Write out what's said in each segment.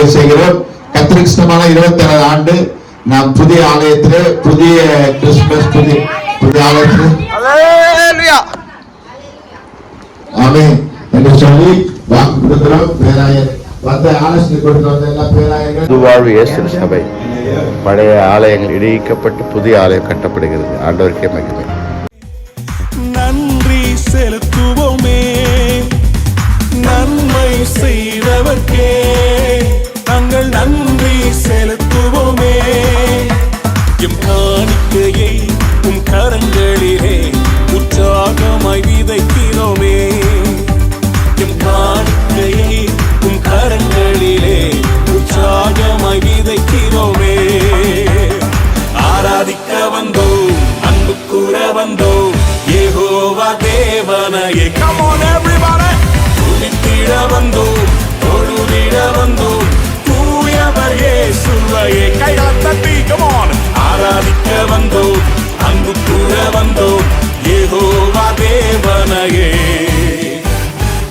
ஊழியங்களை செய்கிறோம். கர்த்தருக்கு இஷ்டமான 27 ஆண்டு நாம் புதிய ஆலயத்திலே புதிய கிறிஸ்துமஸ் புதிய ஆலயத்திலே ஆமென் என்று சொல்லி வாக்கு கொடுக்கிறோம். பேராயர் வந்த ஆலோசனை கொடுத்து வந்த எல்லா பேராயர்கள் புதுவாழ்வு இயேசு சபை பழைய ஆலயங்கள் இடிக்கப்பட்டு புதிய ஆலயம் கட்டப்படுகிறது. ஆண்டவருக்கே மகிமை. நன்றி செலுத்துவோமே, நன்மை செய்தவர்க்கே நாங்கள் நன்றி செலுத்துவோமே. எம் காணிக்கையை உம் கரங்களிலே உற்சாகமாய் விதைக்கிறோமே. எம் காணிக்கையை உம் கரங்களிலே உற்சாகமாய் விதைக்கிறோமே. ஆராதிக்க வந்தோம், அன்பு கூற வந்தோம், யெகோவா தேவனையே. Come on everybody, துதித்திட வந்தோம், தொழுதிட வந்தோம், தூயவர் இயேசுவையே. கைகளை தட்டி come on. ஆராதிக்க வந்தோம், அன்பு கூற வந்தோம், யெகோவா தேவனையே.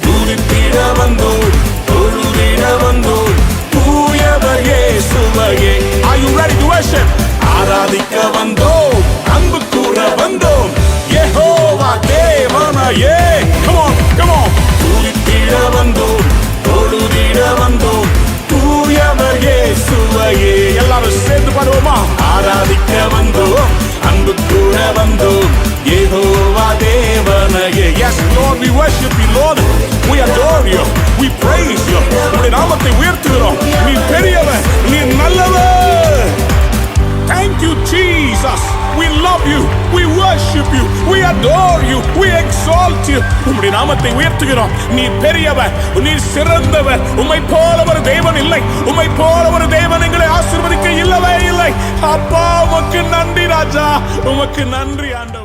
துதித்திட வந்தோம், தொழுதிட வந்தோம், தூயவர் இயேசுவையே. Are you ready to worship? ஆராதிக்க வந்தோம், அன்பு கூற வந்தோம், யெகோவா தேவனையே. Come on, come on. துதித்திட வந்தோம், தொழுதிட வந்தோம், தூயவர் இயேசுவையே. எல்லாரும் சேர்ந்து பாடுவோமா? ஆராதிக்க வந்தோம், அன்பு கூற வந்தோம், யெகோவா தேவனையே. Yes Lord, we worship you Lord, we adore you, we praise you. உம்முடைய நாமத்தை உயர்த்துகிறோம். நீ பெரியவர், நீ நல்லவர். Thank you Jesus, we love you, we worship you, we adore you, we exalt you. உம்முடைய நாமத்தை உயர்த்துகிறோம். நீ பெரியவர், நீ சிறந்தவர். உம்மை போல ஒரு தேவன் இல்லை, உம்மை போல ஒரு தேவன் எங்களை ஆசீர்வதிக்க இல்லவே இல்லை. அப்பா உமக்கு நன்றி ராஜா, உமக்கு நன்றி ஆண்டவர்.